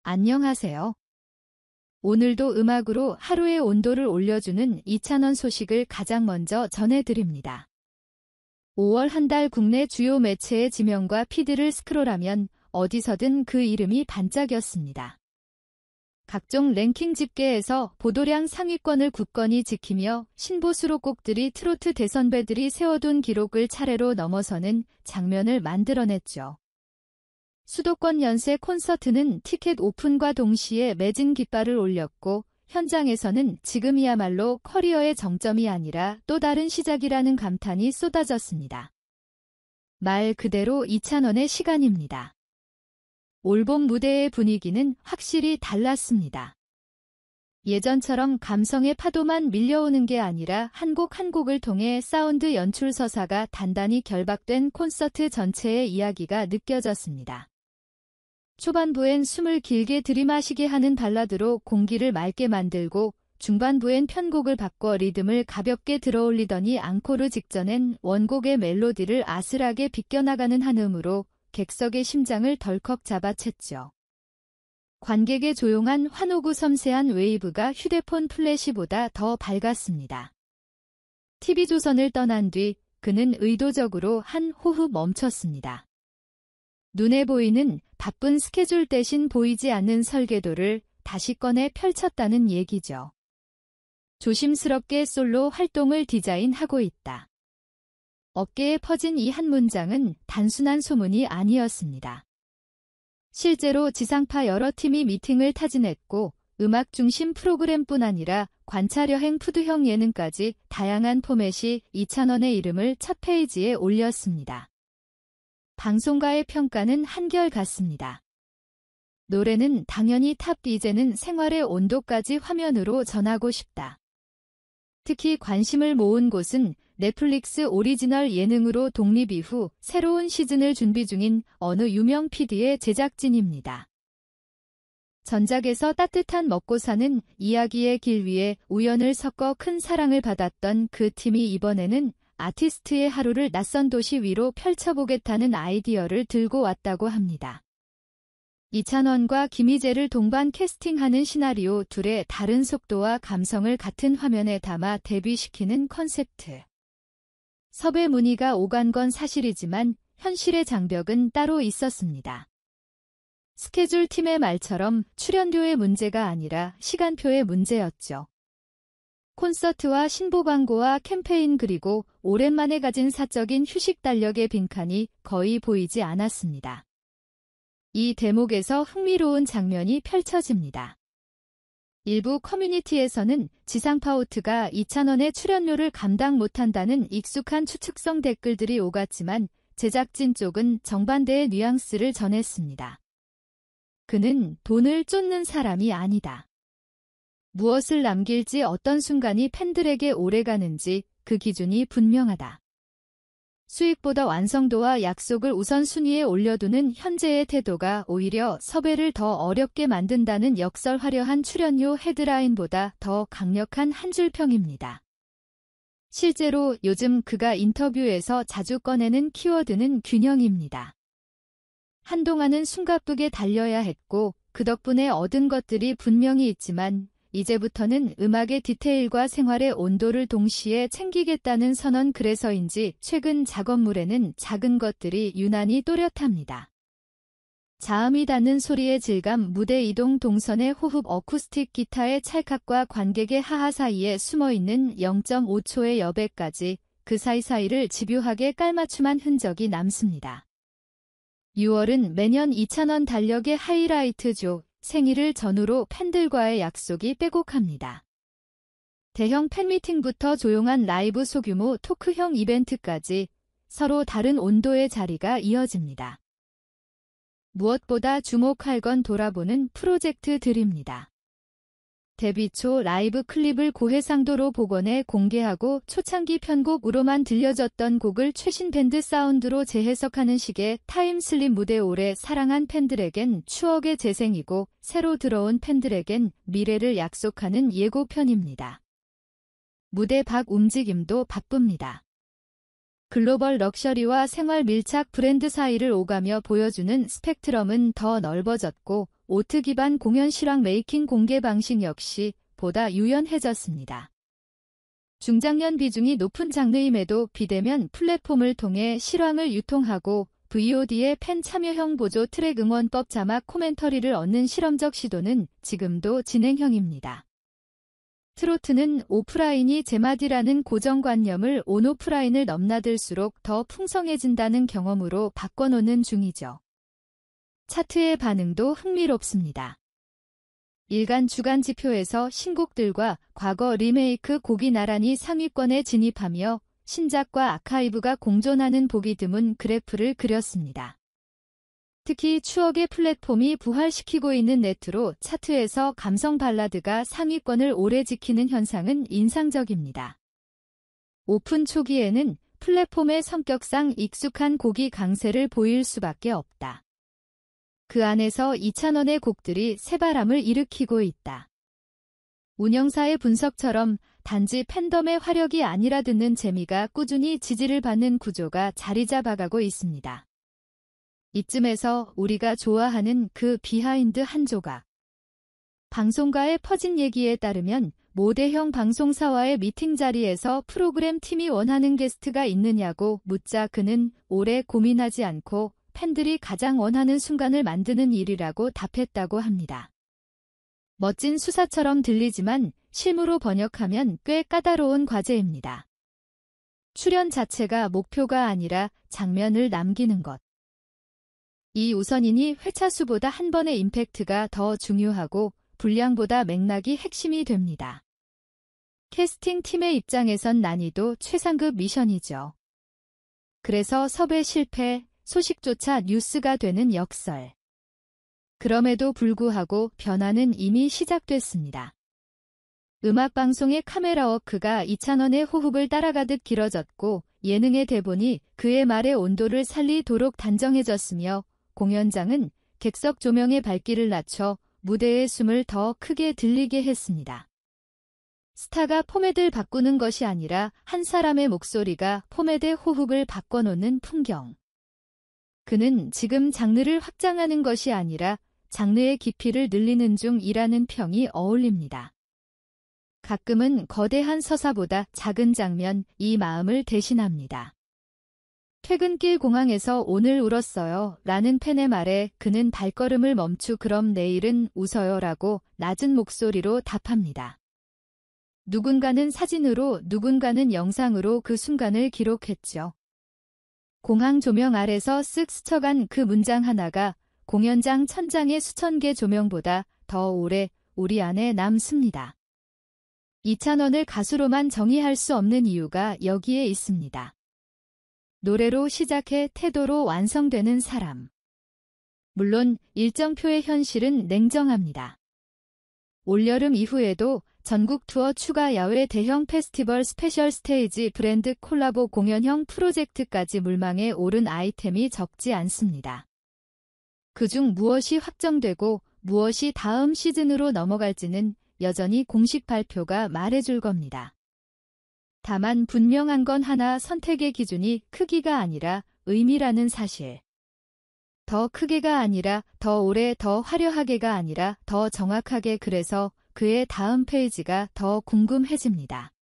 안녕하세요. 오늘도 음악으로 하루의 온도를 올려주는 이찬원 소식을 가장 먼저 전해드립니다. 5월 한 달 국내 주요 매체의 지명과 피드를 스크롤하면 어디서든 그 이름이 반짝였습니다. 각종 랭킹 집계에서 보도량 상위권을 굳건히 지키며 신보 수록곡들이 트로트 대선배들이 세워둔 기록을 차례로 넘어서는 장면을 만들어냈죠. 수도권 연세 콘서트는 티켓 오픈과 동시에 매진 깃발을 올렸고 현장에서는 지금이야말로 커리어의 정점이 아니라 또 다른 시작이라는 감탄이 쏟아졌습니다. 말 그대로 이찬원의 시간입니다. 올봄 무대의 분위기는 확실히 달랐습니다. 예전처럼 감성의 파도만 밀려오는 게 아니라 한 곡 한 곡을 통해 사운드 연출 서사가 단단히 결박된 콘서트 전체의 이야기가 느껴졌습니다. 초반부엔 숨을 길게 들이마시게 하는 발라드로 공기를 맑게 만들고 중반부엔 편곡을 바꿔 리듬을 가볍게 들어올리더니 앙코르 직전엔 원곡의 멜로디를 아슬하게 비껴나가는 한음으로 객석의 심장을 덜컥 잡아챘죠. 관객의 조용한 환호구 섬세한 웨이브가 휴대폰 플래시보다 더 밝았습니다. TV조선을 떠난 뒤 그는 의도적으로 한 호흡 멈췄습니다. 눈에 보이는 바쁜 스케줄 대신 보이지 않는 설계도를 다시 꺼내 펼쳤다는 얘기죠. 조심스럽게 솔로 활동을 디자인하고 있다. 어깨에 퍼진 이 한 문장은 단순한 소문이 아니었습니다. 실제로 지상파 여러 팀이 미팅을 타진했고 음악 중심 프로그램뿐 아니라 관찰여행 푸드형 예능까지 다양한 포맷이 이찬원의 이름을 첫 페이지에 올렸습니다. 방송가의 평가는 한결같습니다. 노래는 당연히 탑, 이제는 생활의 온도까지 화면으로 전하고 싶다. 특히 관심을 모은 곳은 넷플릭스 오리지널 예능으로 독립 이후 새로운 시즌을 준비 중인 어느 유명 PD의 제작진입니다. 전작에서 따뜻한 먹고 사는 이야기의 길 위에 우연을 섞어 큰 사랑을 받았던 그 팀이 이번에는 아티스트의 하루를 낯선 도시 위로 펼쳐보겠다는 아이디어를 들고 왔다고 합니다. 이찬원과 김희재를 동반 캐스팅하는 시나리오, 둘의 다른 속도와 감성을 같은 화면에 담아 대비시키는 컨셉트. 섭외 문의가 오간 건 사실이지만 현실의 장벽은 따로 있었습니다. 스케줄 팀의 말처럼 출연료의 문제가 아니라 시간표의 문제였죠. 콘서트와 신보 광고와 캠페인 그리고 오랜만에 가진 사적인 휴식 달력의 빈칸이 거의 보이지 않았습니다. 이 대목에서 흥미로운 장면이 펼쳐집니다. 일부 커뮤니티에서는 지상파 오트가 이찬원의 출연료를 감당 못한다는 익숙한 추측성 댓글들이 오갔지만 제작진 쪽은 정반대의 뉘앙스를 전했습니다. 그는 돈을 쫓는 사람이 아니다. 무엇을 남길지, 어떤 순간이 팬들에게 오래가는지 그 기준이 분명하다. 수익보다 완성도와 약속을 우선순위에 올려두는 현재의 태도가 오히려 섭외를 더 어렵게 만든다는 역설 화려한 출연료 헤드라인보다 더 강력한 한 줄 평입니다. 실제로 요즘 그가 인터뷰에서 자주 꺼내는 키워드는 균형입니다. 한동안은 숨가쁘게 달려야 했고 그 덕분에 얻은 것들이 분명히 있지만 이제부터는 음악의 디테일과 생활의 온도를 동시에 챙기겠다는 선언, 그래서인지 최근 작업물에는 작은 것들이 유난히 또렷합니다. 자음이 닿는 소리의 질감, 무대 이동, 동선의 호흡, 어쿠스틱 기타의 찰칵과 관객의 하하 사이에 숨어있는 0.5초의 여백까지 그 사이사이를 집요하게 깔맞춤한 흔적이 남습니다. 6월은 매년 이찬원 달력의 하이라이트죠. 생일을 전후로 팬들과의 약속이 빼곡합니다. 대형 팬미팅부터 조용한 라이브 소규모 토크형 이벤트까지 서로 다른 온도의 자리가 이어집니다. 무엇보다 주목할 건 돌아보는 프로젝트들입니다. 데뷔 초 라이브 클립을 고해상도로 복원해 공개하고 초창기 편곡으로만 들려졌던 곡을 최신 밴드 사운드로 재해석하는 식의 타임슬립 무대. 오래 사랑한 팬들에겐 추억의 재생이고 새로 들어온 팬들에겐 미래를 약속하는 예고편입니다. 무대 밖 움직임도 바쁩니다. 글로벌 럭셔리와 생활 밀착 브랜드 사이를 오가며 보여주는 스펙트럼은 더 넓어졌고 오트 기반 공연 실황 메이킹 공개 방식 역시 보다 유연해졌습니다. 중장년 비중이 높은 장르임에도 비대면 플랫폼을 통해 실황을 유통하고 VOD의 팬 참여형 보조 트랙 응원법 자막 코멘터리를 얻는 실험적 시도는 지금도 진행형입니다. 트로트는 오프라인이 제맛이라는 고정관념을 온오프라인을 넘나들수록 더 풍성해진다는 경험으로 바꿔놓는 중이죠. 차트의 반응도 흥미롭습니다. 일간 주간 지표에서 신곡들과 과거 리메이크 곡이 나란히 상위권에 진입하며 신작과 아카이브가 공존하는 보기 드문 그래프를 그렸습니다. 특히 추억의 플랫폼이 부활시키고 있는 레트로 차트에서 감성 발라드가 상위권을 오래 지키는 현상은 인상적입니다. 오픈 초기에는 플랫폼의 성격상 익숙한 곡이 강세를 보일 수밖에 없다. 그 안에서 2,000원의 곡들이 새바람을 일으키고 있다. 운영사의 분석처럼 단지 팬덤의 화력이 아니라 듣는 재미가 꾸준히 지지를 받는 구조가 자리 잡아가고 있습니다. 이쯤에서 우리가 좋아하는 그 비하인드 한 조각. 방송가에 퍼진 얘기에 따르면 모 대형 방송사와의 미팅 자리에서 프로그램 팀이 원하는 게스트가 있느냐고 묻자 그는 오래 고민하지 않고 팬들이 가장 원하는 순간을 만드는 일이라고 답했다고 합니다. 멋진 수사처럼 들리지만 실무로 번역하면 꽤 까다로운 과제입니다. 출연 자체가 목표가 아니라 장면을 남기는 것. 이 우선이니 회차 수보다 한 번의 임팩트가 더 중요하고 분량보다 맥락이 핵심이 됩니다. 캐스팅 팀의 입장에선 난이도 최상급 미션이죠. 그래서 섭외 실패, 소식조차 뉴스가 되는 역설. 그럼에도 불구하고 변화는 이미 시작됐습니다. 음악방송의 카메라 워크가 2,000원의 호흡을 따라가듯 길어졌고 예능의 대본이 그의 말의 온도를 살리도록 단정해졌으며 공연장은 객석 조명의 밝기를 낮춰 무대의 숨을 더 크게 들리게 했습니다. 스타가 포맷을 바꾸는 것이 아니라 한 사람의 목소리가 포맷의 호흡을 바꿔놓는 풍경. 그는 지금 장르를 확장하는 것이 아니라 장르의 깊이를 늘리는 중이라는 평이 어울립니다. 가끔은 거대한 서사보다 작은 장면, 이 마음을 대신합니다. 퇴근길 공항에서 오늘 울었어요 라는 팬의 말에 그는 발걸음을 멈추 그럼 내일은 웃어요 라고 낮은 목소리로 답합니다. 누군가는 사진으로 누군가는 영상으로 그 순간을 기록했죠. 공항 조명 아래서 쓱 스쳐간 그 문장 하나가 공연장 천장의 수천 개 조명보다 더 오래 우리 안에 남습니다. 2,000원을 가수로만 정의할 수 없는 이유가 여기에 있습니다. 노래로 시작해 태도로 완성되는 사람. 물론 일정표의 현실은 냉정합니다. 올여름 이후에도 전국 투어 추가 야외 대형 페스티벌 스페셜 스테이지 브랜드 콜라보 공연형 프로젝트까지 물망에 오른 아이템이 적지 않습니다. 그중 무엇이 확정되고 무엇이 다음 시즌으로 넘어갈지는 여전히 공식 발표가 말해줄 겁니다. 다만 분명한 건 하나, 선택의 기준이 크기가 아니라 의미라는 사실. 더 크게가 아니라 더 오래, 더 화려하게가 아니라 더 정확하게. 그래서 그의 다음 페이지가 더 궁금해집니다.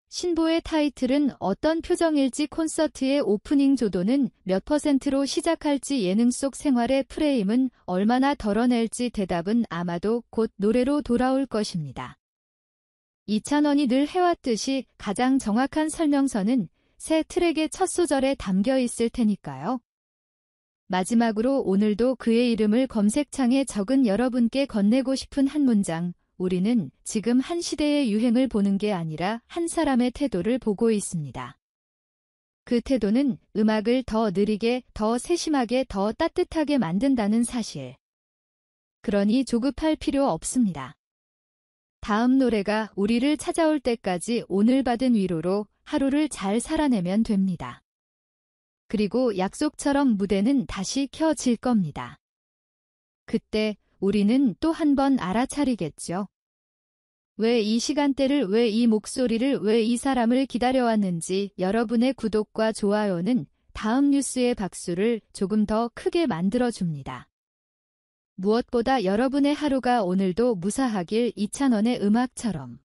신보의 타이틀은 어떤 표정일지, 콘서트의 오프닝 조도는 몇 %로 시작할지, 예능 속 생활의 프레임은 얼마나 덜어낼지, 대답은 아마도 곧 노래로 돌아올 것입니다. 2,000원이 늘 해왔듯이 가장 정확한 설명서는 새 트랙의 첫 소절에 담겨 있을 테니까요. 마지막으로 오늘도 그의 이름을 검색창에 적은 여러분께 건네고 싶은 한 문장. 우리는 지금 한 시대의 유행을 보는 게 아니라 한 사람의 태도를 보고 있습니다. 그 태도는 음악을 더 느리게, 더 세심하게, 더 따뜻하게 만든다는 사실. 그러니 조급할 필요 없습니다. 다음 노래가 우리를 찾아올 때까지 오늘 받은 위로로 하루를 잘 살아내면 됩니다. 그리고 약속처럼 무대는 다시 켜질 겁니다. 그때 우리는 또 한 번 알아차리겠죠. 왜 이 시간대를, 왜 이 목소리를, 왜 이 사람을 기다려왔는지. 여러분의 구독과 좋아요는 다음 뉴스의 박수를 조금 더 크게 만들어줍니다. 무엇보다 여러분의 하루가 오늘도 무사하길 이찬원의 음악처럼.